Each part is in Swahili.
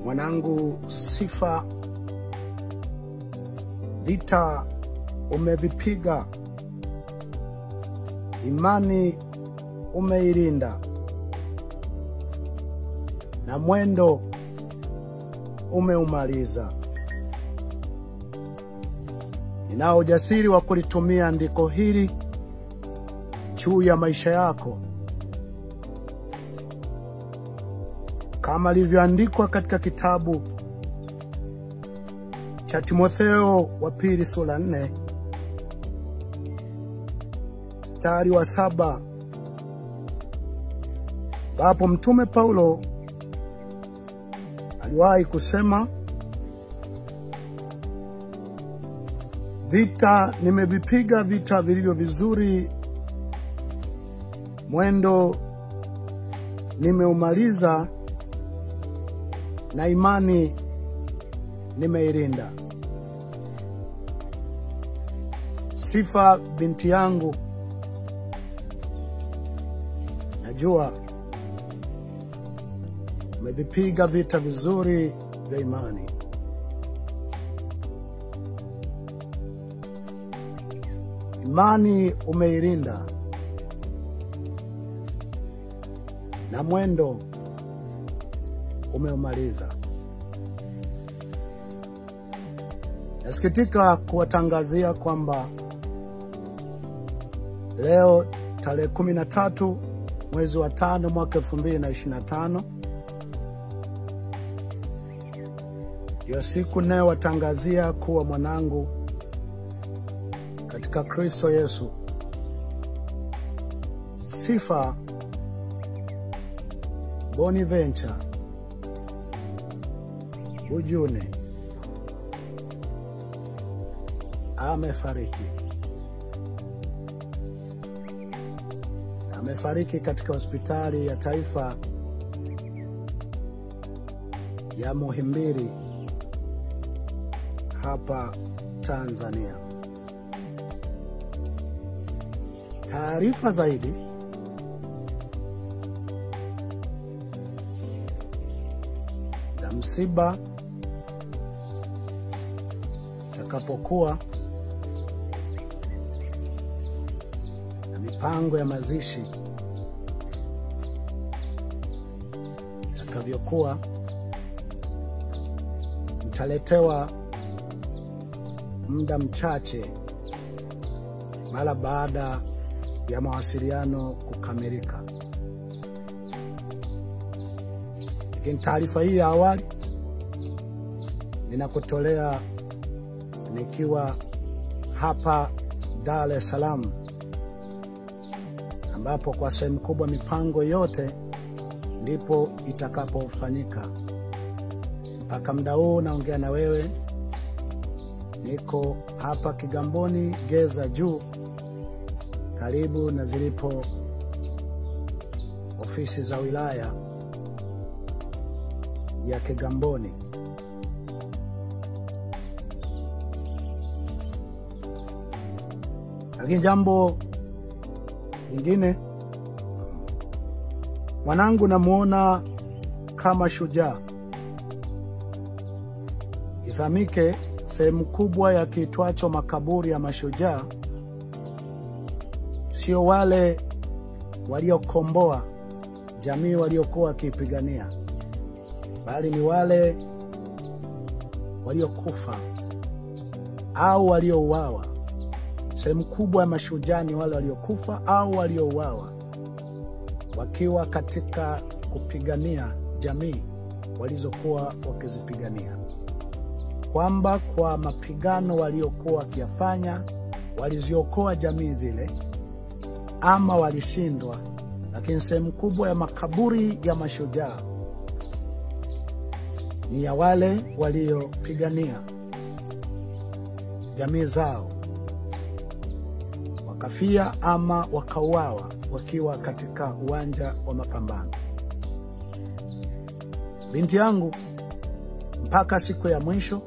Mwanangu Sifa, vita umevipiga, imani umeilinda, na mwendo umeumaliza. Ninao ujasiri wa kulitumia andiko hili juu ya maisha yako, kama ilivyoandikwa katika kitabu cha Timotheo wa pili sura 4 mstari wa 7, ambapo Mtume Paulo aliwahi kusema, vita nimevipiga vita vilivyo vizuri, mwendo nimeumaliza, na imani nimeilinda. Sifa, binti yangu, najua umevipiga vita vizuri vya imani. Imani umeilinda, na mwendo umeumaliza. Nasikitika kuwatangazia kwamba leo tarehe 13 mwezi wa 5 mwaka 2025 ndio siku nayo watangazia kuwa mwanangu katika Kristo Yesu, Sifa Bonaventure Bujune amefariki. Amefariki katika hospitali ya taifa ya Muhimbili hapa Tanzania. Taarifa zaidi za msiba takapokuwa na mipango ya mazishi takavyokuwa, mtaletewa muda mchache mara baada ya mawasiliano kukamilika. Lakini taarifa hii ya awali ninakutolea nikiwa hapa Dar es Salaam, ambapo kwa sehemu kubwa mipango yote ndipo itakapofanyika. Mpaka muda huu naongea na wewe, niko hapa Kigamboni Geza Juu, karibu na zilipo ofisi za wilaya ya Kigamboni. Lakini jambo lingine, mwanangu namuona kama shujaa. Ifahamike, sehemu kubwa ya kiitwacho makaburi ya mashujaa sio wale waliokomboa jamii waliokuwa wakipigania, bali ni wale waliokufa au waliouawa. Sehemu kubwa ya mashujaa ni wale waliokufa au waliouawa wakiwa katika kupigania jamii walizokuwa wakizipigania, kwamba kwa mapigano waliokuwa wakiyafanya waliziokoa jamii zile ama walishindwa. Lakini sehemu kubwa ya makaburi ya mashujaa ni ya wale waliopigania jamii zao, wakafia ama wakauawa wakiwa katika uwanja wa mapambano. Binti yangu, mpaka siku ya mwisho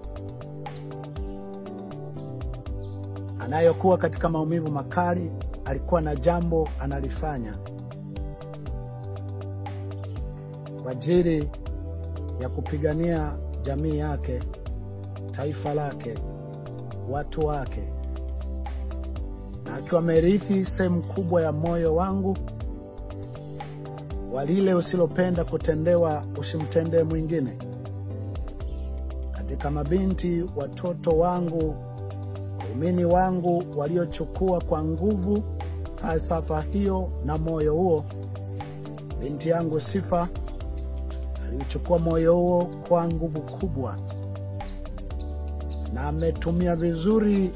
anayokuwa katika maumivu makali, alikuwa na jambo analifanya kwa ajili ya kupigania jamii yake, taifa lake, watu wake. Na akiwa amerithi sehemu kubwa ya moyo wangu, walile usilopenda kutendewa usimtendee mwingine. Katika mabinti, watoto wangu, waumini wangu waliochukua kwa nguvu falsafa hiyo na moyo huo, binti yangu Sifa alichukua moyo huo kwa nguvu kubwa, na ametumia vizuri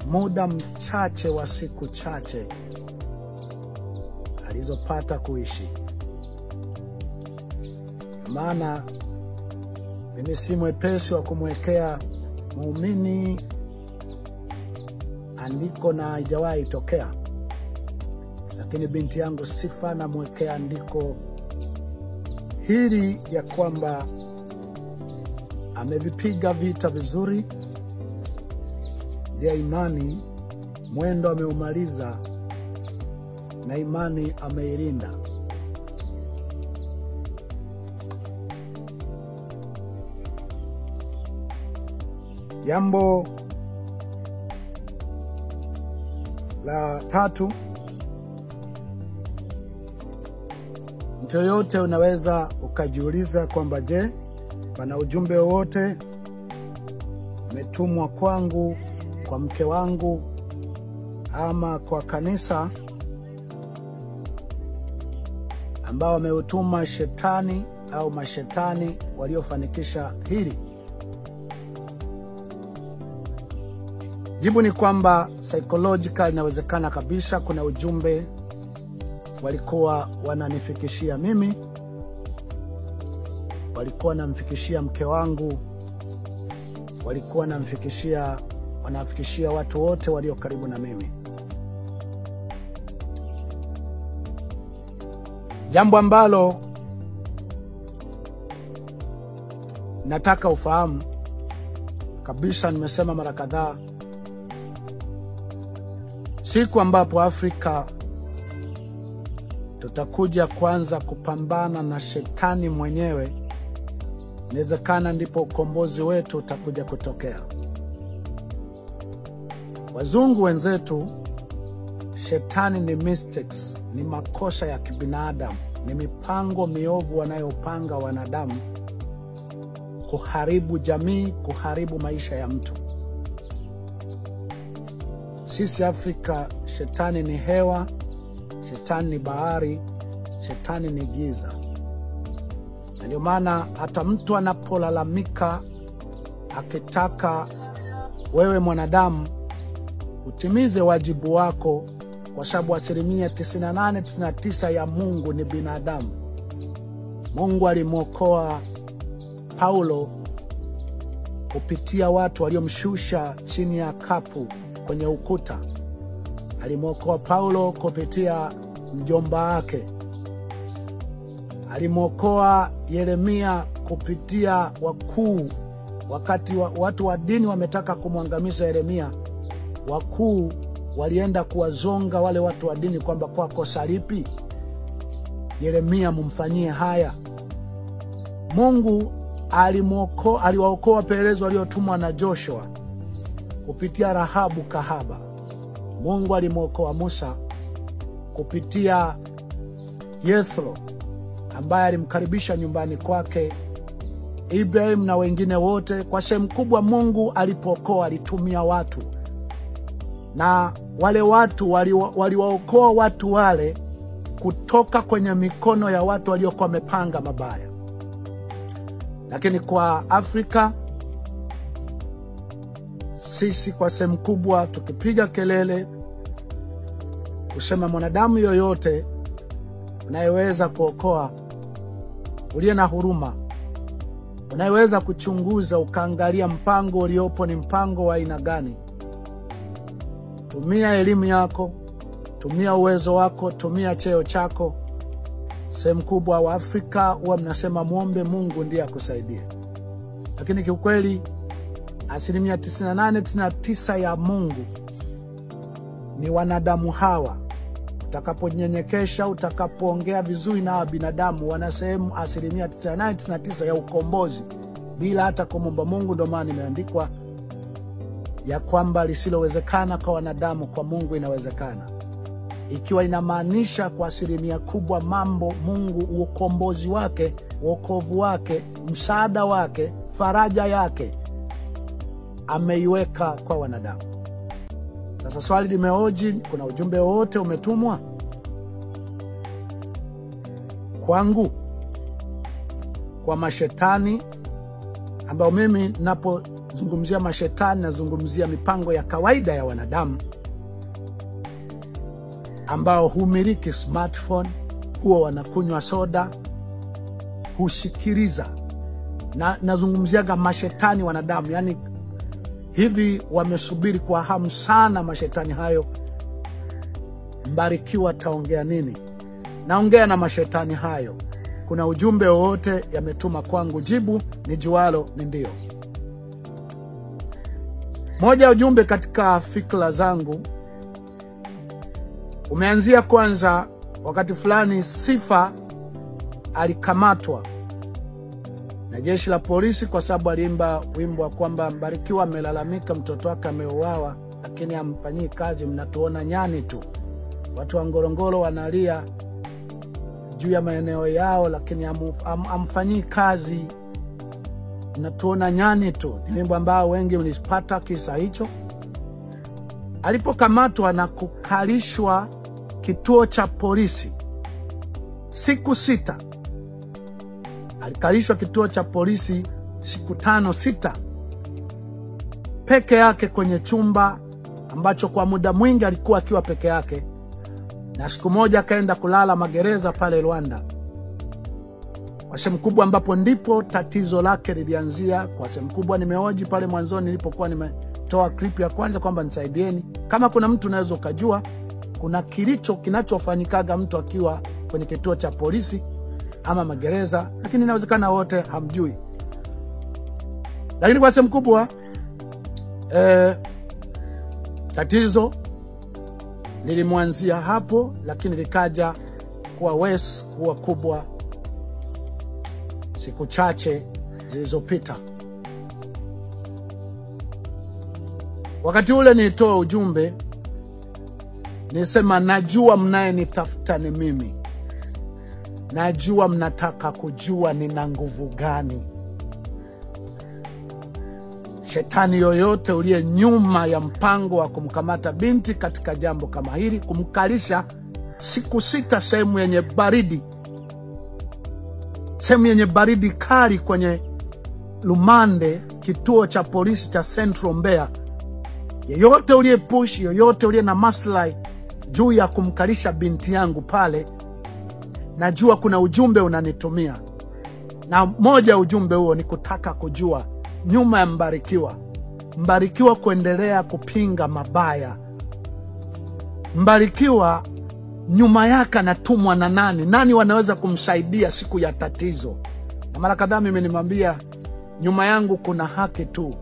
muda mchache wa siku chache alizopata kuishi. Maana mimi si mwepesi wa kumwekea muumini andiko na haijawahi tokea, lakini binti yangu Sifa namwekea andiko hili ya kwamba amevipiga vita vizuri vya imani, mwendo ameumaliza na imani ameilinda. Jambo la tatu, mtu yote unaweza ukajiuliza kwamba je, pana ujumbe wote umetumwa kwangu, kwa mke wangu, ama kwa kanisa ambao wameutuma shetani au mashetani waliofanikisha hili? Jibu ni kwamba psychological inawezekana kabisa kuna ujumbe walikuwa wananifikishia mimi, walikuwa wanamfikishia mke wangu, walikuwa wanafikishia watu wote walio karibu na mimi. Jambo ambalo nataka ufahamu kabisa, nimesema mara kadhaa, siku ambapo Afrika tutakuja kwanza kupambana na shetani mwenyewe, inawezekana ndipo ukombozi wetu utakuja kutokea. Wazungu wenzetu, shetani ni mistakes, ni makosa ya kibinadamu, ni mipango miovu wanayopanga wanadamu kuharibu jamii, kuharibu maisha ya mtu. Sisi Afrika, shetani ni hewa, shetani ni bahari, shetani ni giza. Ndio maana hata mtu anapolalamika akitaka wewe mwanadamu utimize wajibu wako, kwa sababu 98-99 ya Mungu ni binadamu. Mungu alimwokoa Paulo kupitia watu waliomshusha chini ya kapu kwenye ukuta. Alimwokoa Paulo kupitia mjomba wake. Alimwokoa Yeremia kupitia wakuu. Wakati watu wa dini wametaka kumwangamiza Yeremia, wakuu walienda kuwazonga wale watu wa dini kwamba kwa kosa lipi Yeremia mumfanyie haya. Mungu aliwaokoa wapelelezi waliotumwa na Joshua kupitia Rahabu kahaba. Mungu alimwokoa Musa kupitia Yethro ambaye alimkaribisha nyumbani kwake, Ibrahim na wengine wote. Kwa sehemu kubwa Mungu alipokoa alitumia watu, na wale watu waliwaokoa watu wale kutoka kwenye mikono ya watu waliokuwa wamepanga mabaya. Lakini kwa Afrika sisi kwa sehemu kubwa tukipiga kelele kusema mwanadamu yoyote unayeweza kuokoa, uliye na huruma, unayeweza kuchunguza ukaangalia mpango uliopo ni mpango wa aina gani, tumia elimu yako, tumia uwezo wako, tumia cheo chako. Sehemu kubwa wa Afrika huwa mnasema muombe Mungu ndiye akusaidie, lakini kiukweli 98-99 ya Mungu ni wanadamu hawa utakaponyenyekesha, utakapoongea vizuri na binadamu, wana sehemu 99% ya ukombozi bila hata kumwomba Mungu. Ndio maana imeandikwa ya kwamba lisilowezekana kwa wanadamu kwa Mungu inawezekana, ikiwa inamaanisha kwa 100% kubwa mambo Mungu, ukombozi wake, wokovu wake, msaada wake, faraja yake ameiweka kwa wanadamu. Sasa swali limeoji, kuna ujumbe wote umetumwa kwangu, kwa mashetani, ambao mimi napozungumzia mashetani nazungumzia mipango ya kawaida ya wanadamu ambao humiliki smartphone, huwa wanakunywa soda, husikiliza. Na nazungumziaga mashetani wanadamu, yani hivi wamesubiri kwa hamu sana mashetani hayo, Mbarikiwa taongea nini? Naongea na mashetani hayo. Kuna ujumbe wote yametuma kwangu, jibu ni jualo ni ndio. Moja ujumbe katika fikra zangu umeanzia kwanza wakati fulani Sifa alikamatwa na jeshi la polisi kwa sababu aliimba wimbo wa kwamba Mbarikiwa amelalamika mtoto wake ameuawa lakini hamfanyii kazi, mnatuona nyani tu. Watu wa Ngorongoro wanalia juu ya maeneo yao lakini hamfanyii kazi, mnatuona nyani tu. Ni wimbo ambao wengi mlipata kisa hicho. Alipokamatwa na kukalishwa kituo cha polisi siku 6, alikalishwa kituo cha polisi siku 5-6 peke yake kwenye chumba ambacho kwa muda mwingi alikuwa akiwa peke yake, na siku moja akaenda kulala magereza pale Rwanda. Kwa sehemu kubwa ambapo ndipo tatizo lake lilianzia. Kwa sehemu kubwa nimeoji pale mwanzoni nilipokuwa nimetoa clip ya kwanza kwamba nisaidieni kama kuna mtu unaweza ukajua kuna kinachofanyikaga mtu akiwa kwenye kituo cha polisi ama magereza, lakini inawezekana wote hamjui. Lakini kwa sehemu kubwa tatizo lilimwanzia hapo, lakini likaja kuwa kubwa siku chache zilizopita. Wakati ule nilitoa ujumbe, nisema najua mnayenitafuta ni mimi. Najua mnataka kujua nina nguvu gani. Shetani yoyote uliye nyuma ya mpango wa kumkamata binti katika jambo kama hili, kumkalisha siku 6 sehemu yenye baridi, sehemu yenye baridi kali kwenye Lumande, kituo cha polisi cha Central Mbeya, yeyote uliye push, yeyote uliye na maslahi juu ya kumkalisha binti yangu pale, najua kuna ujumbe unanitumia. Na moja ujumbe huo ni kutaka kujua nyuma ya Mbarikiwa kuendelea kupinga mabaya. Mbarikiwa nyuma yake anatumwa na nani? Nani wanaweza kumsaidia siku ya tatizo? Na mara kadhaa mimi nimwambia nyuma yangu kuna haki tu,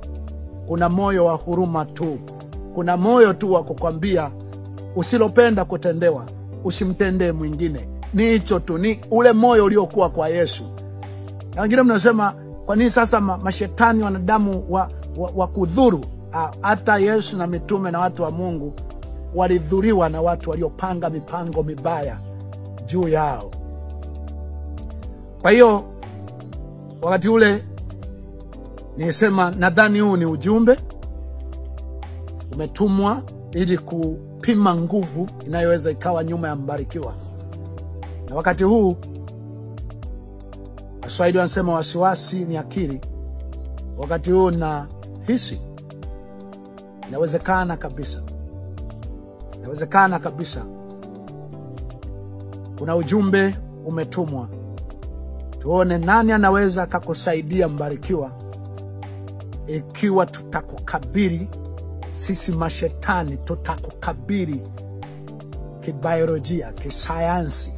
kuna moyo wa huruma tu, kuna moyo tu wa kukwambia usilopenda kutendewa usimtendee mwingine. Ni hicho tu, ni ule moyo uliokuwa kwa Yesu. Na wengine mnasema kwa nini sasa mashetani wanadamu wa kudhuru? Hata Yesu na mitume na watu wa Mungu walidhuriwa na watu waliopanga mipango mibaya juu yao. Kwa hiyo wakati ule nisema nadhani huu ni ujumbe umetumwa ili kupima nguvu inayoweza ikawa nyuma ya Mbarikiwa. Na wakati huu Waswahili wanasema wasiwasi ni akili. Wakati huu na hisi inawezekana kabisa. Inawezekana kabisa kuna ujumbe umetumwa. Tuone nani anaweza kukusaidia Mbarikiwa ikiwa tutakukabili sisi mashetani, tutakukabili kibiolojia, kisayansi,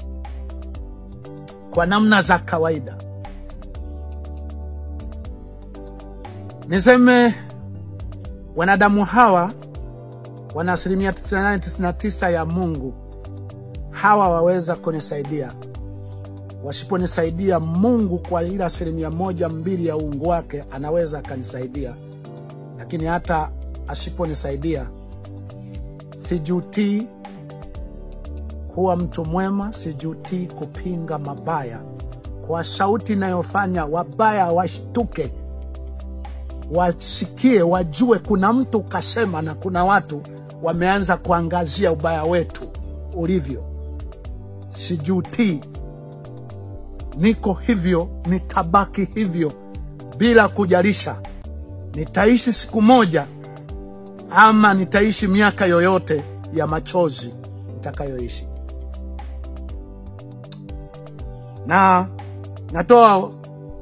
kwa namna za kawaida. Niseme wanadamu hawa wana 99% ya Mungu, hawa waweza kunisaidia. Wasiponisaidia, Mungu kwa ile 1-2% ya uungu wake anaweza akanisaidia. Lakini hata asiponisaidia, sijutii kuwa mtu mwema, sijutii kupinga mabaya. Kwa sauti inayofanya wabaya washtuke, wasikie, wajue kuna mtu kasema na kuna watu wameanza kuangazia ubaya wetu ulivyo. Sijutii. Niko hivyo, nitabaki hivyo bila kujalisha nitaishi siku moja ama nitaishi miaka yoyote ya machozi nitakayoishi. Na natoa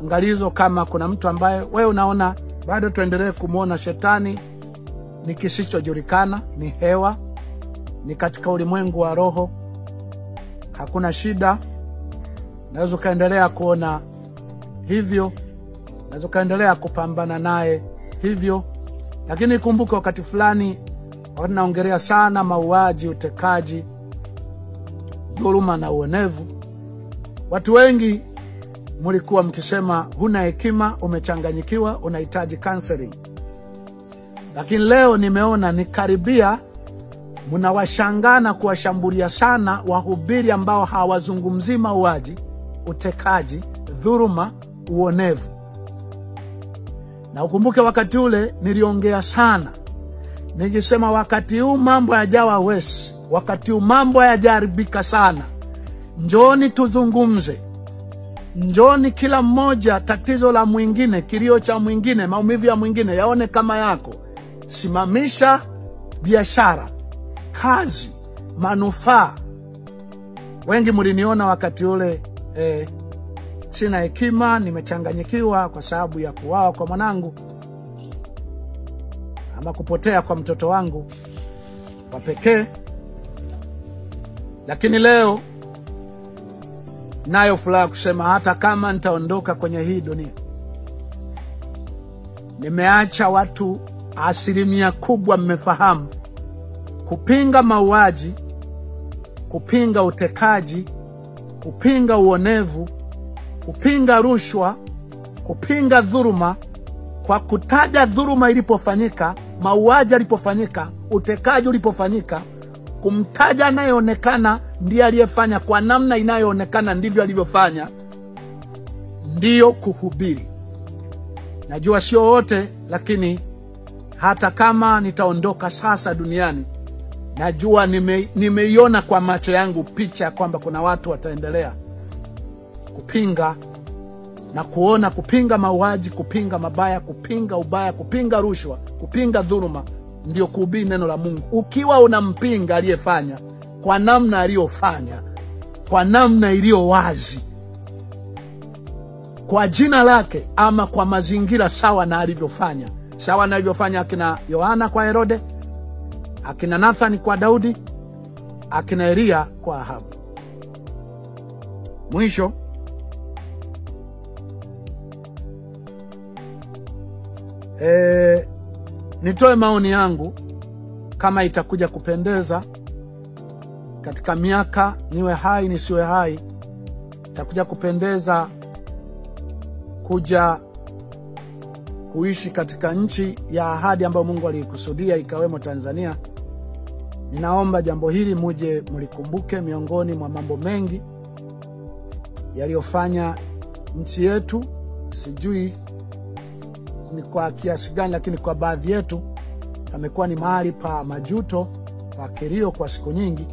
angalizo, kama kuna mtu ambaye wewe unaona bado tuendelee kumuona shetani ni kisichojulikana, ni hewa, ni katika ulimwengu wa roho, hakuna shida. Naweza kaendelea kuona hivyo, naweza kaendelea kupambana naye hivyo. Lakini kumbuka, wakati fulani wakati naongelea sana mauaji, utekaji, dhuluma na uonevu, watu wengi mlikuwa mkisema huna hekima, umechanganyikiwa, unahitaji counseling. Lakini leo nimeona nikaribia mnawashangana kuwashambulia sana wahubiri ambao hawazungumzi mauaji, utekaji, dhuluma, uonevu. Na ukumbuke wakati ule niliongea sana, nikisema wakati huu mambo hayajawa wesi, wakati huu mambo hayajaribika sana. Njoni tuzungumze. Njoni kila mmoja tatizo la mwingine, kilio cha mwingine, maumivu ya mwingine yaone kama yako. Simamisha biashara, kazi, manufaa. Wengi mliniona wakati ule sina hekima, nimechanganyikiwa kwa sababu ya kuuawa kwa mwanangu ama kupotea kwa mtoto wangu wa pekee. Lakini leo nayo furaha kusema hata kama nitaondoka kwenye hii dunia, nimeacha watu 1% mmefahamu kupinga mauaji, kupinga utekaji, kupinga uonevu, kupinga rushwa, kupinga dhuluma. Kwa kutaja dhuluma ilipofanyika, mauaji yalipofanyika, utekaji ulipofanyika, kumtaja anayeonekana ndiye aliyefanya kwa namna inayoonekana ndivyo alivyofanya, ndiyo kuhubiri. Najua sio wote, lakini hata kama nitaondoka sasa duniani, najua nimeiona kwa macho yangu picha kwamba kuna watu wataendelea kupinga na kuona, kupinga mauaji, kupinga mabaya, kupinga ubaya, kupinga rushwa, kupinga dhuluma, ndio kuhubiri neno la Mungu. Ukiwa unampinga aliyefanya kwa namna aliyofanya, kwa namna iliyo wazi, kwa jina lake ama kwa mazingira sawa na alivyofanya, sawa na alivyofanya akina Yohana kwa Herode, akina Nathani kwa Daudi, akina Elia kwa Ahabu. Mwisho, nitoe maoni yangu kama itakuja kupendeza katika miaka, niwe hai nisiwe hai, itakuja kupendeza kuja kuishi katika nchi ya ahadi ambayo Mungu alikusudia ikawemo Tanzania. Ninaomba jambo hili muje mlikumbuke miongoni mwa mambo mengi yaliyofanya nchi yetu, sijui ni kwa kiasi gani, lakini kwa baadhi yetu amekuwa ni mahali pa majuto, pa kilio kwa siku nyingi.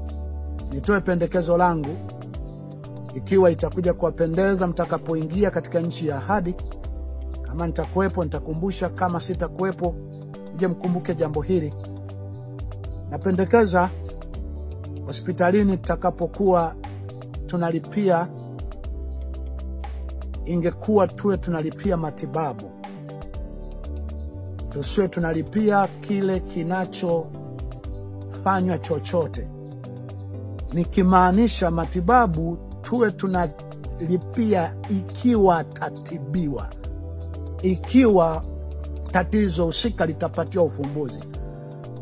Nitoe pendekezo langu, ikiwa itakuja kuwapendeza mtakapoingia katika nchi ya ahadi, kama nitakuwepo nitakumbusha, kama sitakuwepo nje mkumbuke jambo hili. Napendekeza hospitalini tutakapokuwa tunalipia, ingekuwa tuwe tunalipia matibabu, tusiwe tunalipia kile kinachofanywa chochote. Nikimaanisha matibabu, tuwe tunalipia ikiwa tatibiwa, ikiwa tatizo husika litapatiwa ufumbuzi.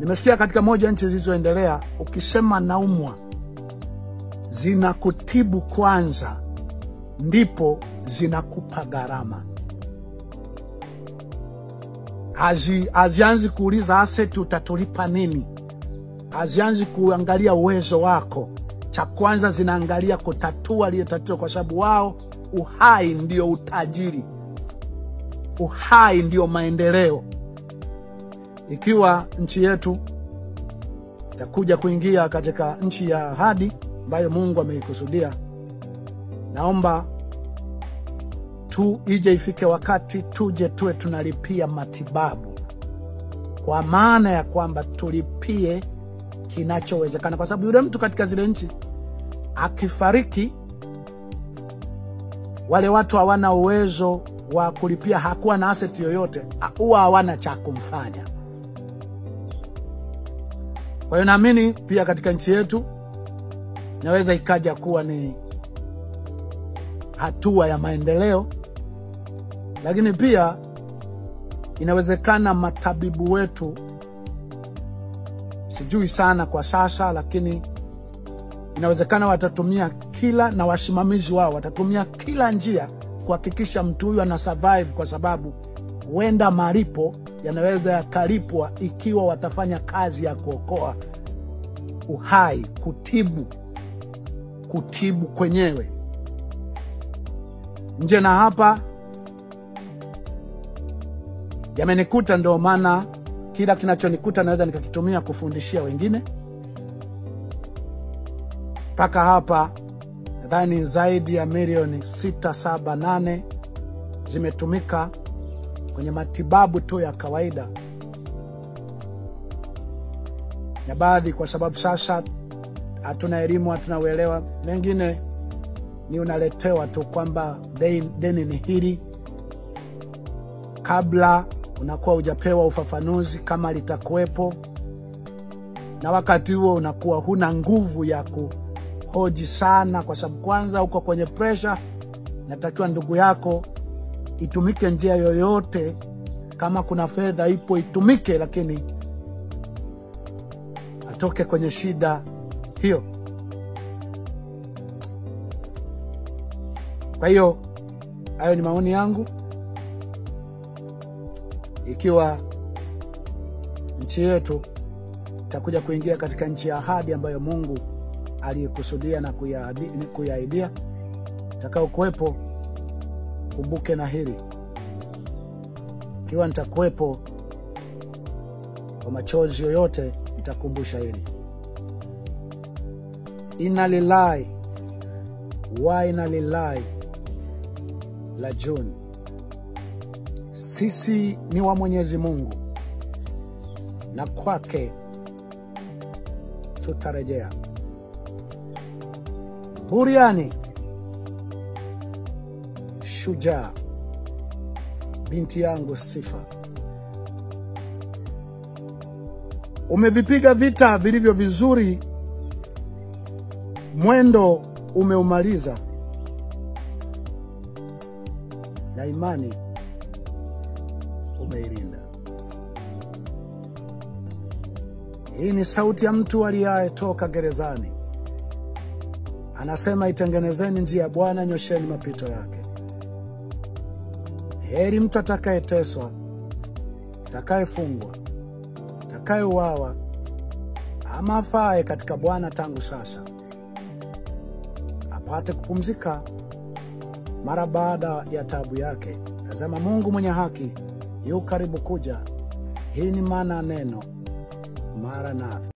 Nimesikia katika moja nchi zilizoendelea, ukisema naumwa zinakutibu kwanza, ndipo zinakupa gharama. Hazianzi kuuliza asset utatulipa nini. Hazianzi kuangalia uwezo wako. Cha kwanza zinaangalia kutatua lile tatizo, kwa sababu wao uhai ndio utajiri. Uhai ndio maendeleo. Ikiwa nchi yetu itakuja kuingia katika nchi ya ahadi ambayo Mungu ameikusudia, naomba ije ifike wakati tuje tuwe tunalipia matibabu, kwa maana ya kwamba tulipie kinachowezekana, kwa sababu yule mtu katika zile nchi akifariki, wale watu hawana uwezo wa kulipia, hakuwa na asset yoyote, huwa hawana cha kumfanya. Kwa hiyo naamini pia katika nchi yetu inaweza ikaja kuwa ni hatua ya maendeleo, lakini pia inawezekana matabibu wetu, sijui sana kwa sasa, lakini inawezekana watatumia na wasimamizi wao watatumia kila njia kuhakikisha mtu huyu ana survive, kwa sababu huenda malipo yanaweza yakalipwa ikiwa watafanya kazi ya kuokoa uhai, kutibu kwenyewe. Nje na hapa yamenikuta, ndio maana kila kinachonikuta naweza nikakitumia kufundishia wengine. Paka hapa nadhani zaidi ya milioni 678 zimetumika kwenye matibabu tu ya kawaida, na baadhi kwa sababu sasa hatuna elimu, hatuna uelewa, mengine ni unaletewa tu kwamba deni ni hili, kabla unakuwa hujapewa ufafanuzi kama litakuwepo, na wakati huo unakuwa huna nguvu ya kuhoji sana, kwa sababu kwanza uko kwenye pressure. Natakiwa ndugu yako itumike njia yoyote, kama kuna fedha ipo itumike, lakini atoke kwenye shida hiyo. Kwa hiyo hayo ni maoni yangu. Ikiwa nchi yetu itakuja kuingia katika nchi ya ahadi ambayo Mungu alikusudia na kuyaidia, takao kuwepo, kumbuke na hili. Ikiwa nitakuwepo kwa machozi yoyote, nitakumbusha hili. Inna lillahi wa inna ilaihi rajiun. Sisi ni wa Mwenyezi Mungu, na kwake tutarejea. Buriani shujaa, binti yangu Sifa, umevipiga vita vilivyo vizuri, mwendo umeumaliza, na imani umeilinda. Hii ni sauti ya mtu aliyetoka gerezani. Anasema, itengenezeni njia ya Bwana, nyosheni mapito yake. Heri mtu atakayeteswa, atakayefungwa, atakayeuawa, ama afae katika Bwana tangu sasa, apate kupumzika mara baada ya taabu yake. Tazama, Mungu mwenye haki yu karibu kuja. Hii ni maana neno Maranatha.